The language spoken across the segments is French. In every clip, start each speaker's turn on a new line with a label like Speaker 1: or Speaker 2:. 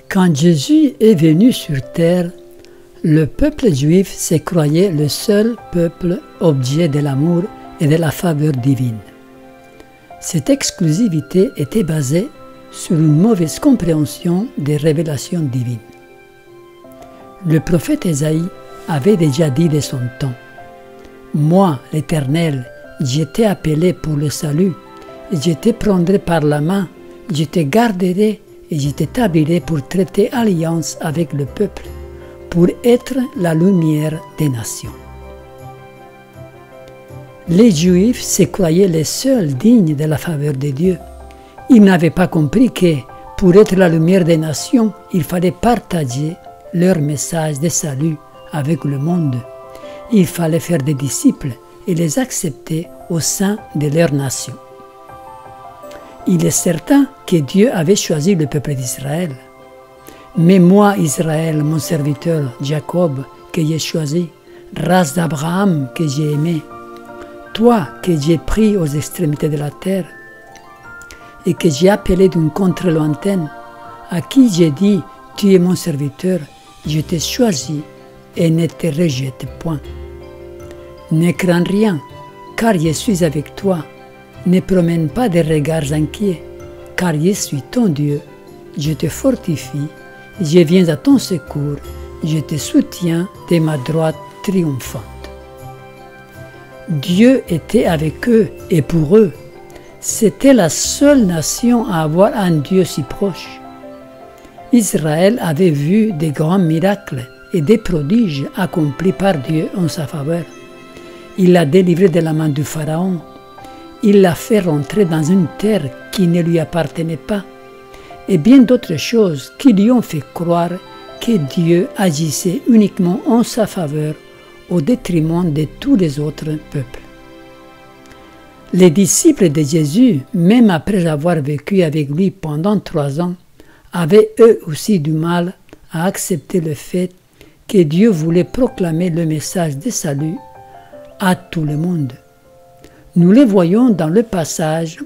Speaker 1: Quand Jésus est venu sur terre, le peuple juif se croyait le seul peuple objet de l'amour et de la faveur divine. Cette exclusivité était basée sur une mauvaise compréhension des révélations divines. Le prophète Ésaïe avait déjà dit de son temps « Moi, l'Éternel, je t'ai appelé pour le salut, je te prendrai par la main, je te garderai et je t'établirai pour traiter alliance avec le peuple, pour être la lumière des nations. » Les Juifs se croyaient les seuls dignes de la faveur de Dieu. Ils n'avaient pas compris que, pour être la lumière des nations, il fallait partager leur message de salut avec le monde. Il fallait faire des disciples et les accepter au sein de leur nation. Il est certain que Dieu avait choisi le peuple d'Israël. Mais moi, Israël, mon serviteur, Jacob, que j'ai choisi, race d'Abraham que j'ai aimé, toi que j'ai pris aux extrémités de la terre et que j'ai appelé d'une contrée lointaine, à qui j'ai dit, tu es mon serviteur, je t'ai choisi et ne te rejette point. Ne crains rien, car je suis avec toi. Ne promène pas des regards inquiets, car je suis ton Dieu. Je te fortifie, je viens à ton secours, je te soutiens de ma droite triomphante. Dieu était avec eux et pour eux. C'était la seule nation à avoir un Dieu si proche. Israël avait vu des grands miracles et des prodiges accomplis par Dieu en sa faveur. Il l'a délivré de la main du Pharaon. Il l'a fait rentrer dans une terre qui ne lui appartenait pas, et bien d'autres choses qui lui ont fait croire que Dieu agissait uniquement en sa faveur au détriment de tous les autres peuples. Les disciples de Jésus, même après avoir vécu avec lui pendant 3 ans, avaient eux aussi du mal à accepter le fait que Dieu voulait proclamer le message de salut à tout le monde. Nous les voyons dans le passage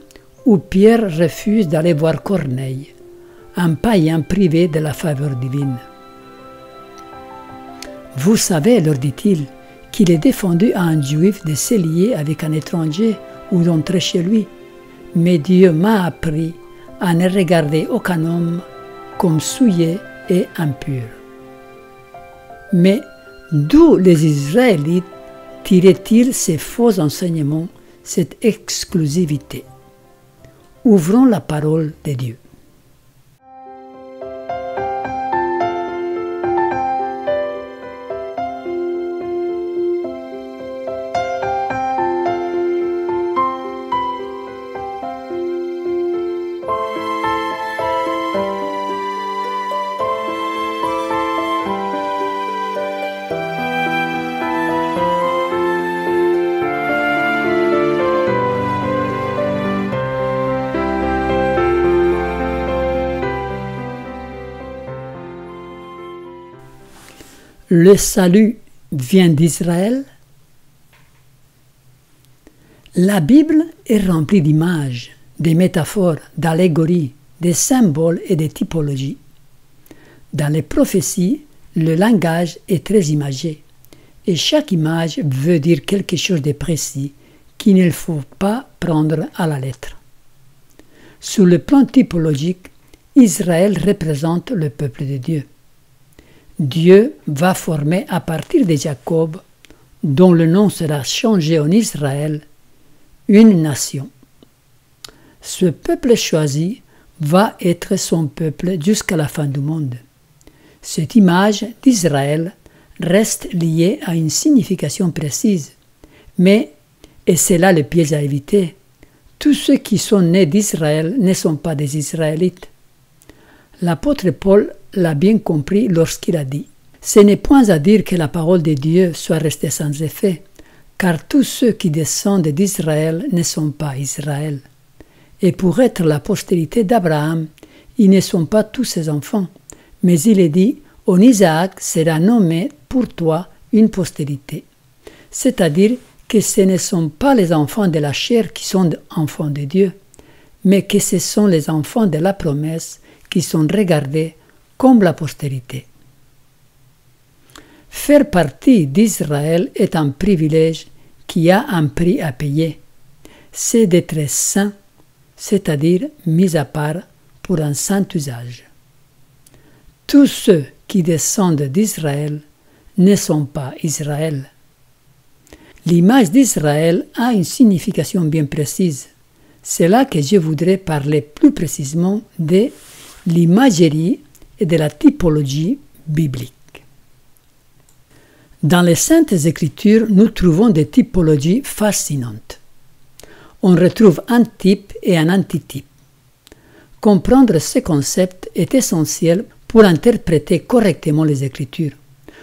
Speaker 1: où Pierre refuse d'aller voir Corneille, un païen privé de la faveur divine. « Vous savez, leur dit-il, qu'il est défendu à un juif de se lier avec un étranger ou d'entrer chez lui, mais Dieu m'a appris à ne regarder aucun homme comme souillé et impur. » Mais d'où les Israélites tiraient-ils ces faux enseignements, cette exclusivité? Ouvrons la parole de Dieu. Le salut vient d'Israël. La Bible est remplie d'images, de métaphores, d'allégories, de symboles et de typologies. Dans les prophéties, le langage est très imagé, et chaque image veut dire quelque chose de précis qu'il ne faut pas prendre à la lettre. Sur le plan typologique, Israël représente le peuple de Dieu. Dieu va former à partir de Jacob, dont le nom sera changé en Israël, une nation. Ce peuple choisi va être son peuple jusqu'à la fin du monde. Cette image d'Israël reste liée à une signification précise, mais, et c'est là le piège à éviter, tous ceux qui sont nés d'Israël ne sont pas des Israélites. L'apôtre Paul l'a bien compris lorsqu'il a dit « Ce n'est point à dire que la parole de Dieu soit restée sans effet, car tous ceux qui descendent d'Israël ne sont pas Israël. Et pour être la postérité d'Abraham, ils ne sont pas tous ses enfants, mais il est dit « En Isaac sera nommé pour toi une postérité ». C'est-à-dire que ce ne sont pas les enfants de la chair qui sont enfants de Dieu, mais que ce sont les enfants de la promesse qui sont regardés comme la postérité. Faire partie d'Israël est un privilège qui a un prix à payer. C'est d'être saint, c'est-à-dire mis à part pour un saint usage. Tous ceux qui descendent d'Israël ne sont pas Israël. L'image d'Israël a une signification bien précise. C'est là que je voudrais parler plus précisément de l'imagerie et de la typologie biblique. Dans les Saintes Écritures, nous trouvons des typologies fascinantes. On retrouve un type et un antitype. Comprendre ce concept est essentiel pour interpréter correctement les Écritures,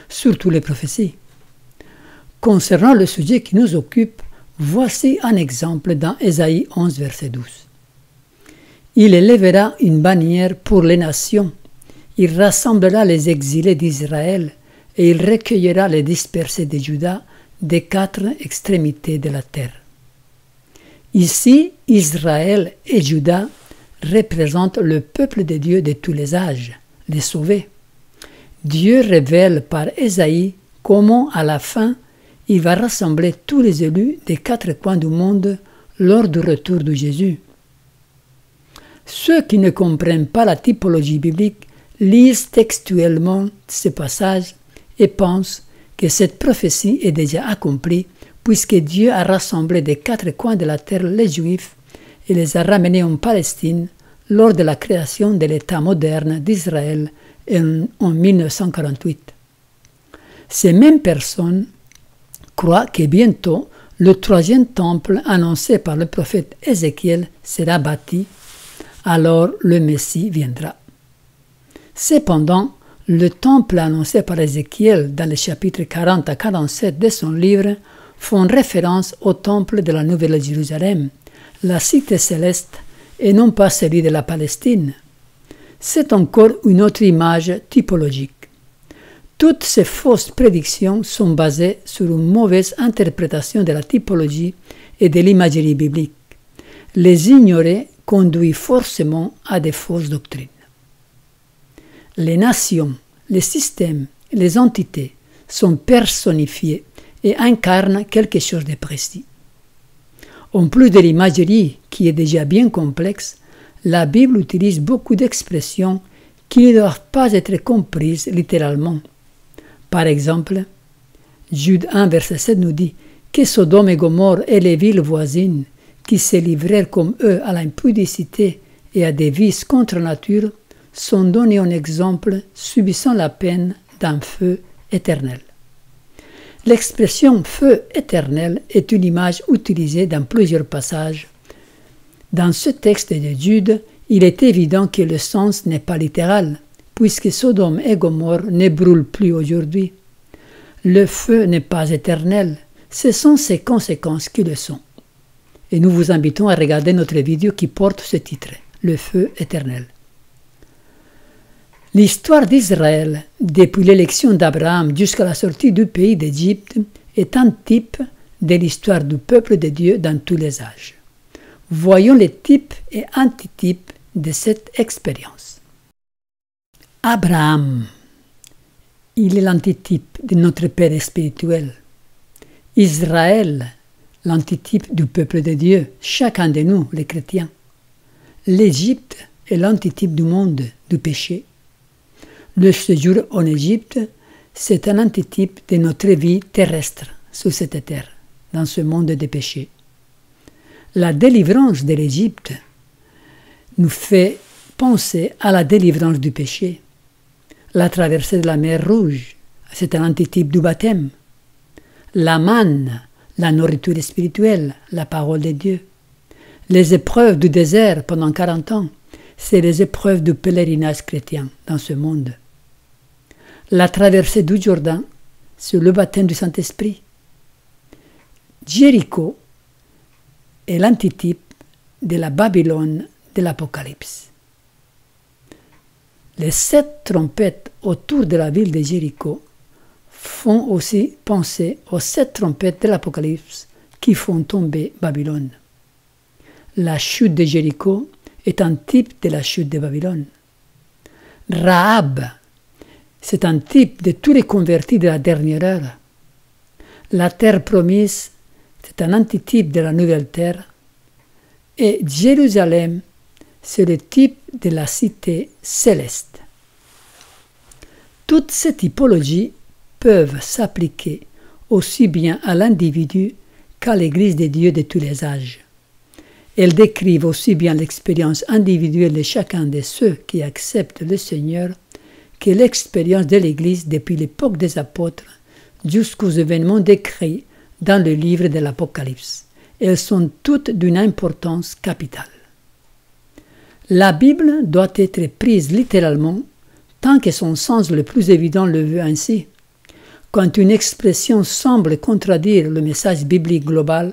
Speaker 1: surtout les prophéties. Concernant le sujet qui nous occupe, voici un exemple dans Ésaïe 11, verset 12. Il élèvera une bannière pour les nations. Il rassemblera les exilés d'Israël et il recueillera les dispersés de Juda des 4 extrémités de la terre. Ici, Israël et Juda représentent le peuple de Dieu de tous les âges, les sauvés. Dieu révèle par Ésaïe comment, à la fin, il va rassembler tous les élus des 4 coins du monde lors du retour de Jésus. Ceux qui ne comprennent pas la typologie biblique lisent textuellement ces passages et pensent que cette prophétie est déjà accomplie puisque Dieu a rassemblé des 4 coins de la terre les Juifs et les a ramenés en Palestine lors de la création de l'État moderne d'Israël en 1948. Ces mêmes personnes croient que bientôt le 3e temple annoncé par le prophète Ézéchiel sera bâti, alors le Messie viendra. Cependant, le temple annoncé par Ézéchiel dans les chapitres 40 à 47 de son livre font référence au temple de la Nouvelle Jérusalem, la cité céleste, et non pas celui de la Palestine. C'est encore une autre image typologique. Toutes ces fausses prédictions sont basées sur une mauvaise interprétation de la typologie et de l'imagerie biblique. Les ignorer conduit forcément à de fausses doctrines. Les nations, les systèmes, les entités sont personnifiés et incarnent quelque chose de précis. En plus de l'imagerie qui est déjà bien complexe, la Bible utilise beaucoup d'expressions qui ne doivent pas être comprises littéralement. Par exemple, Jude 1, verset 7 nous dit que Sodome et Gomorrhe et les villes voisines qui se livrèrent comme eux à l'impudicité et à des vices contre nature sont donnés en exemple subissant la peine d'un feu éternel. L'expression « feu éternel » est une image utilisée dans plusieurs passages. Dans ce texte de Jude, il est évident que le sens n'est pas littéral, puisque Sodome et Gomorrhe ne brûlent plus aujourd'hui. Le feu n'est pas éternel, ce sont ses conséquences qui le sont. Et nous vous invitons à regarder notre vidéo qui porte ce titre, « Le feu éternel ». L'histoire d'Israël, depuis l'élection d'Abraham jusqu'à la sortie du pays d'Égypte, est un type de l'histoire du peuple de Dieu dans tous les âges. Voyons les types et antitypes de cette expérience. Abraham, il est l'antitype de notre Père spirituel. Israël, l'antitype du peuple de Dieu, chacun de nous, les chrétiens. L'Égypte est l'antitype du monde, du péché. Le séjour en Égypte, c'est un antitype de notre vie terrestre sur cette terre, dans ce monde des péchés. La délivrance de l'Égypte nous fait penser à la délivrance du péché. La traversée de la mer Rouge, c'est un antitype du baptême. La manne, la nourriture spirituelle, la parole de Dieu. Les épreuves du désert pendant 40 ans, c'est les épreuves du pèlerinage chrétien dans ce monde. La traversée du Jourdain, c'est le baptême du Saint-Esprit. Jéricho est l'antitype de la Babylone de l'Apocalypse. Les 7 trompettes autour de la ville de Jéricho font aussi penser aux 7 trompettes de l'Apocalypse qui font tomber Babylone. La chute de Jéricho est un type de la chute de Babylone. Rahab, c'est un type de tous les convertis de la dernière heure. La terre promise, c'est un antitype de la nouvelle terre. Et Jérusalem, c'est le type de la cité céleste. Toutes ces typologies peuvent s'appliquer aussi bien à l'individu qu'à l'Église des dieux de tous les âges. Elles décrivent aussi bien l'expérience individuelle de chacun de ceux qui acceptent le Seigneur que l'expérience de l'Église depuis l'époque des apôtres jusqu'aux événements décrits dans le livre de l'Apocalypse. Elles sont toutes d'une importance capitale. La Bible doit être prise littéralement tant que son sens le plus évident le veut ainsi. Quand une expression semble contradire le message biblique global,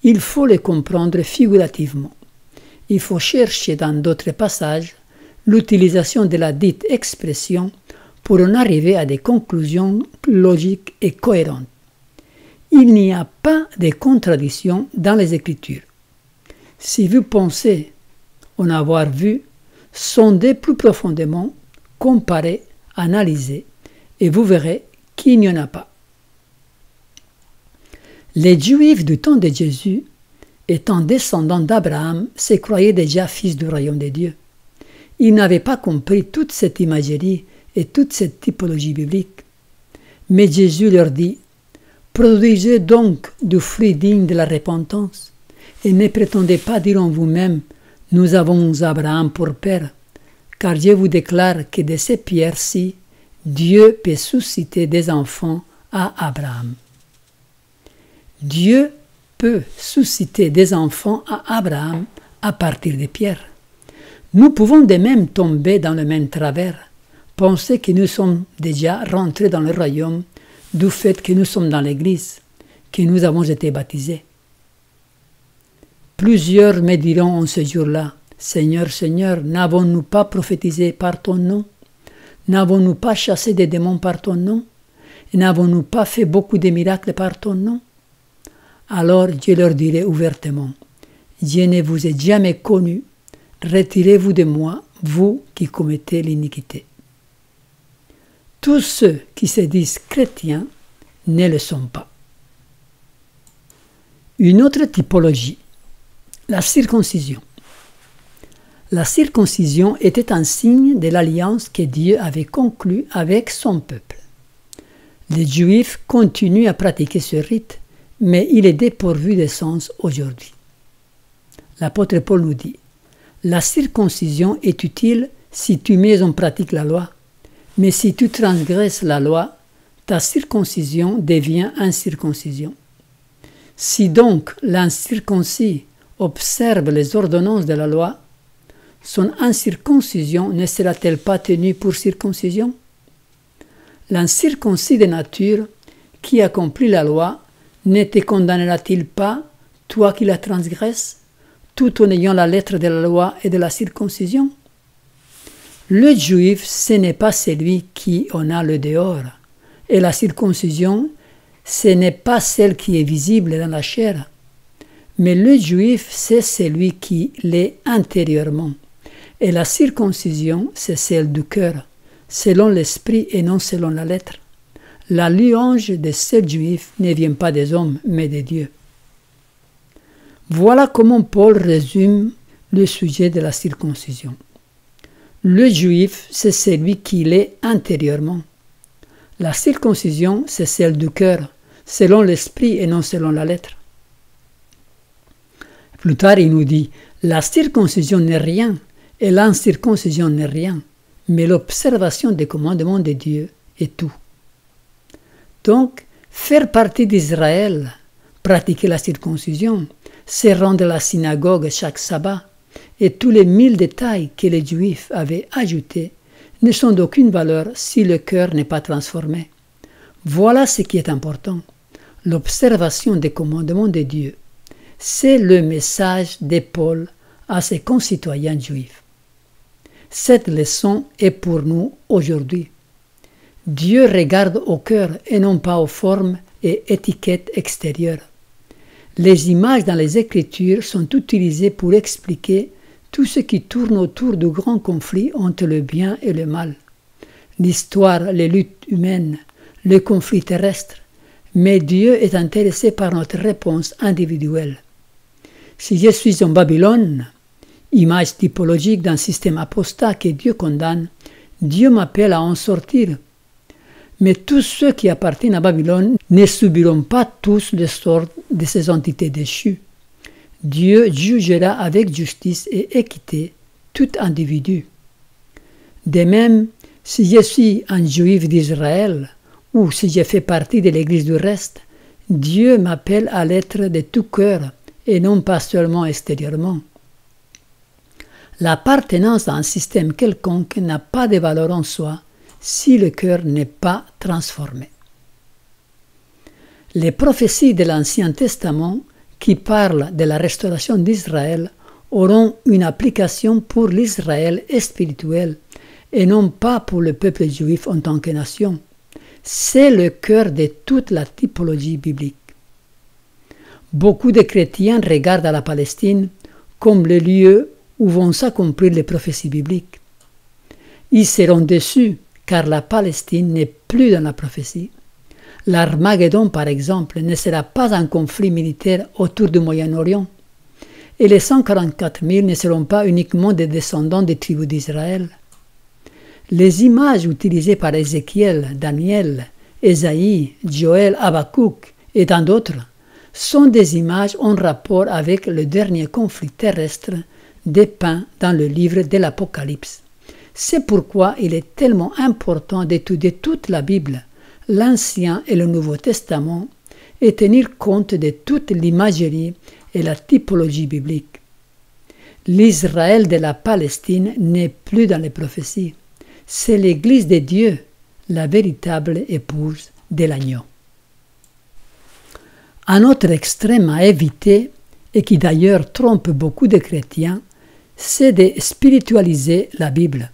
Speaker 1: il faut le comprendre figurativement. Il faut chercher dans d'autres passages l'utilisation de la dite expression pour en arriver à des conclusions logiques et cohérentes. Il n'y a pas de contradiction dans les Écritures. Si vous pensez en avoir vu, sondez plus profondément, comparez, analysez, et vous verrez qu'il n'y en a pas. Les Juifs du temps de Jésus, étant descendants d'Abraham, se croyaient déjà fils du royaume de Dieu. Ils n'avaient pas compris toute cette imagerie et toute cette typologie biblique. Mais Jésus leur dit « Produisez donc du fruit digne de la repentance, et ne prétendez pas dire en vous-même « Nous avons Abraham pour père », car je vous déclare que de ces pierres-ci, Dieu peut susciter des enfants à Abraham. Dieu peut susciter des enfants à Abraham à partir des pierres. Nous pouvons de même tomber dans le même travers, penser que nous sommes déjà rentrés dans le royaume du fait que nous sommes dans l'Église, que nous avons été baptisés. Plusieurs me diront en ce jour-là, « Seigneur, Seigneur, n'avons-nous pas prophétisé par ton nom? N'avons-nous pas chassé des démons par ton nom? N'avons-nous pas fait beaucoup de miracles par ton nom ?» Alors je leur dirai ouvertement, « Je ne vous ai jamais connu, retirez-vous de moi, vous qui commettez l'iniquité. » Tous ceux qui se disent chrétiens ne le sont pas. Une autre typologie, la circoncision. La circoncision était un signe de l'alliance que Dieu avait conclue avec son peuple. Les Juifs continuent à pratiquer ce rite, mais il est dépourvu de sens aujourd'hui. L'apôtre Paul nous dit « La circoncision est utile si tu mets en pratique la loi, mais si tu transgresses la loi, ta circoncision devient incirconcision. Si donc l'incirconcis observe les ordonnances de la loi, son incirconcision ne sera-t-elle pas tenue pour circoncision? L'incirconcis de nature qui accomplit la loi ne te condamnera-t-il pas, toi qui la transgresses, tout en ayant la lettre de la loi et de la circoncision? Le juif, ce n'est pas celui qui en a le dehors, et la circoncision, ce n'est pas celle qui est visible dans la chair, mais le juif, c'est celui qui l'est intérieurement, et la circoncision, c'est celle du cœur, selon l'esprit et non selon la lettre. La louange de ces juifs ne vient pas des hommes, mais de Dieu. Voilà comment Paul résume le sujet de la circoncision. Le juif, c'est celui qui l'est intérieurement. La circoncision, c'est celle du cœur, selon l'esprit et non selon la lettre. Plus tard, il nous dit, la circoncision n'est rien et l'incirconcision n'est rien, mais l'observation des commandements de Dieu est tout. Donc, faire partie d'Israël, pratiquer la circoncision, c'est rendre la synagogue chaque sabbat, et tous les 1000 détails que les Juifs avaient ajoutés ne sont d'aucune valeur si le cœur n'est pas transformé. Voilà ce qui est important, l'observation des commandements de Dieu. C'est le message de Paul à ses concitoyens juifs. Cette leçon est pour nous aujourd'hui. Dieu regarde au cœur et non pas aux formes et étiquettes extérieures. Les images dans les Écritures sont utilisées pour expliquer tout ce qui tourne autour du grand conflit entre le bien et le mal. L'histoire, les luttes humaines, le conflit terrestre, mais Dieu est intéressé par notre réponse individuelle. Si je suis en Babylone, image typologique d'un système apostat que Dieu condamne, Dieu m'appelle à en sortir. Mais tous ceux qui appartiennent à Babylone ne subiront pas tous le sort de ces entités déchues. Dieu jugera avec justice et équité tout individu. De même, si je suis un juif d'Israël ou si je fais partie de l'Église du reste, Dieu m'appelle à l'être de tout cœur et non pas seulement extérieurement. L'appartenance à un système quelconque n'a pas de valeur en soi si le cœur n'est pas transformé. Les prophéties de l'Ancien Testament qui parlent de la restauration d'Israël auront une application pour l'Israël spirituel et non pas pour le peuple juif en tant que nation. C'est le cœur de toute la typologie biblique. Beaucoup de chrétiens regardent à la Palestine comme le lieu où vont s'accomplir les prophéties bibliques. Ils seront déçus car la Palestine n'est plus dans la prophétie. L'Armageddon, par exemple, ne sera pas un conflit militaire autour du Moyen-Orient. Et les 144 000 ne seront pas uniquement des descendants des tribus d'Israël. Les images utilisées par Ézéchiel, Daniel, Ésaïe, Joël, Habakkuk et tant d'autres sont des images en rapport avec le dernier conflit terrestre dépeint dans le livre de l'Apocalypse. C'est pourquoi il est tellement important d'étudier toute la Bible, l'Ancien et le Nouveau Testament, et tenir compte de toute l'imagerie et la typologie biblique. L'Israël de la Palestine n'est plus dans les prophéties. C'est l'Église de Dieu, la véritable épouse de l'agneau. Un autre extrême à éviter, et qui d'ailleurs trompe beaucoup de chrétiens, c'est de spiritualiser la Bible,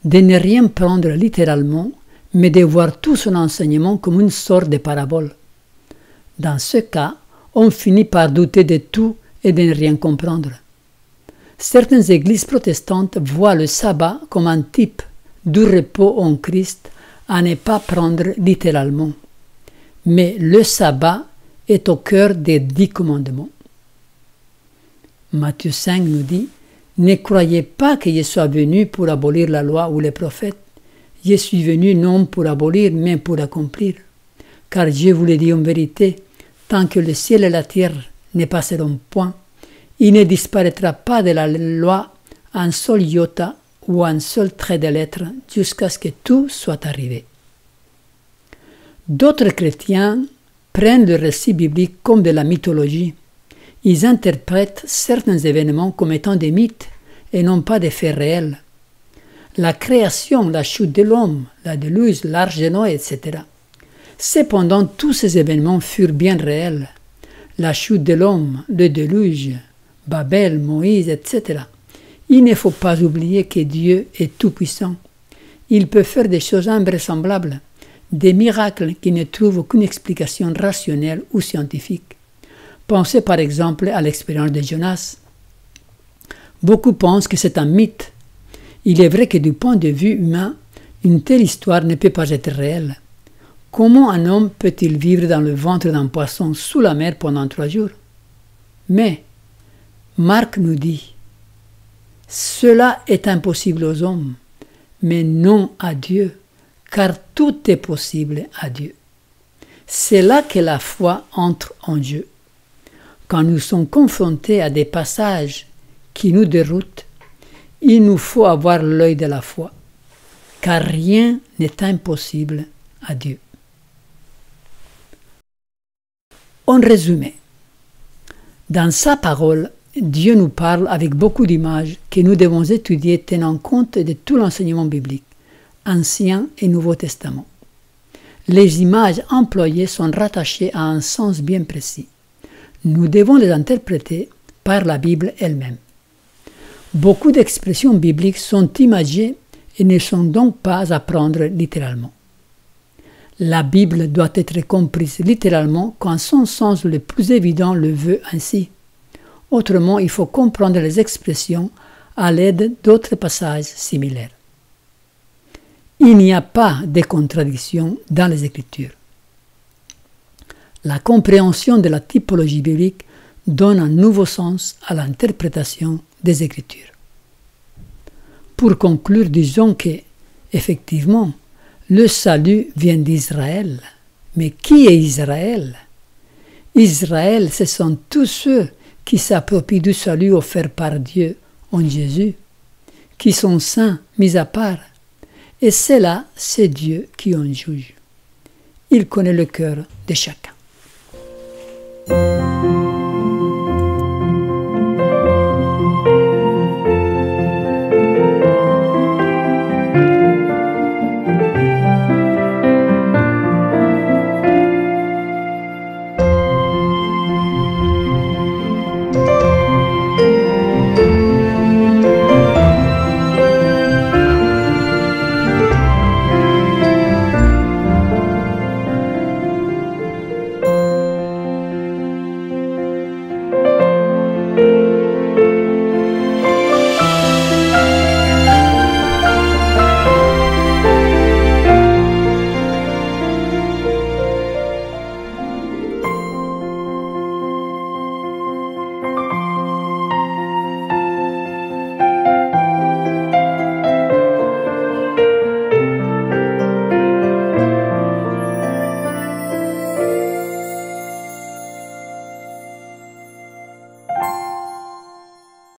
Speaker 1: de ne rien prendre littéralement, mais de voir tout son enseignement comme une sorte de parabole. Dans ce cas, on finit par douter de tout et de ne rien comprendre. Certaines églises protestantes voient le sabbat comme un type du repos en Christ à ne pas prendre littéralement. Mais le sabbat est au cœur des 10 commandements. Matthieu 5 nous dit « Ne croyez pas que je sois venu pour abolir la loi ou les prophètes. Je suis venu non pour abolir, mais pour accomplir. Car je vous le dis en vérité, tant que le ciel et la terre ne passeront point, il ne disparaîtra pas de la loi un seul iota ou un seul trait de lettre jusqu'à ce que tout soit arrivé. » D'autres chrétiens prennent le récit biblique comme de la mythologie. Ils interprètent certains événements comme étant des mythes et non pas des faits réels. La création, la chute de l'homme, la déluge, l'arche de Noé, etc. Cependant, tous ces événements furent bien réels. La chute de l'homme, le déluge, Babel, Moïse, etc. Il ne faut pas oublier que Dieu est tout-puissant. Il peut faire des choses invraisemblables, des miracles qui ne trouvent aucune explication rationnelle ou scientifique. Pensez par exemple à l'expérience de Jonas. Beaucoup pensent que c'est un mythe. Il est vrai que du point de vue humain, une telle histoire ne peut pas être réelle. Comment un homme peut-il vivre dans le ventre d'un poisson sous la mer pendant 3 jours? Mais, Marc nous dit, « Cela est impossible aux hommes, mais non à Dieu, car tout est possible à Dieu. » C'est là que la foi entre en jeu. Quand nous sommes confrontés à des passages qui nous déroutent, il nous faut avoir l'œil de la foi, car rien n'est impossible à Dieu. En résumé, dans sa parole, Dieu nous parle avec beaucoup d'images que nous devons étudier tenant compte de tout l'enseignement biblique, Ancien et Nouveau Testament. Les images employées sont rattachées à un sens bien précis. Nous devons les interpréter par la Bible elle-même. Beaucoup d'expressions bibliques sont imagées et ne sont donc pas à prendre littéralement. La Bible doit être comprise littéralement quand son sens le plus évident le veut ainsi. Autrement, il faut comprendre les expressions à l'aide d'autres passages similaires. Il n'y a pas de contradiction dans les Écritures. La compréhension de la typologie biblique donne un nouveau sens à l'interprétation des Écritures. Pour conclure, disons que, effectivement, le salut vient d'Israël. Mais qui est Israël? Israël, ce sont tous ceux qui s'approprient du salut offert par Dieu en Jésus, qui sont saints, mis à part. Et c'est là, c'est Dieu qui en juge. Il connaît le cœur de chacun.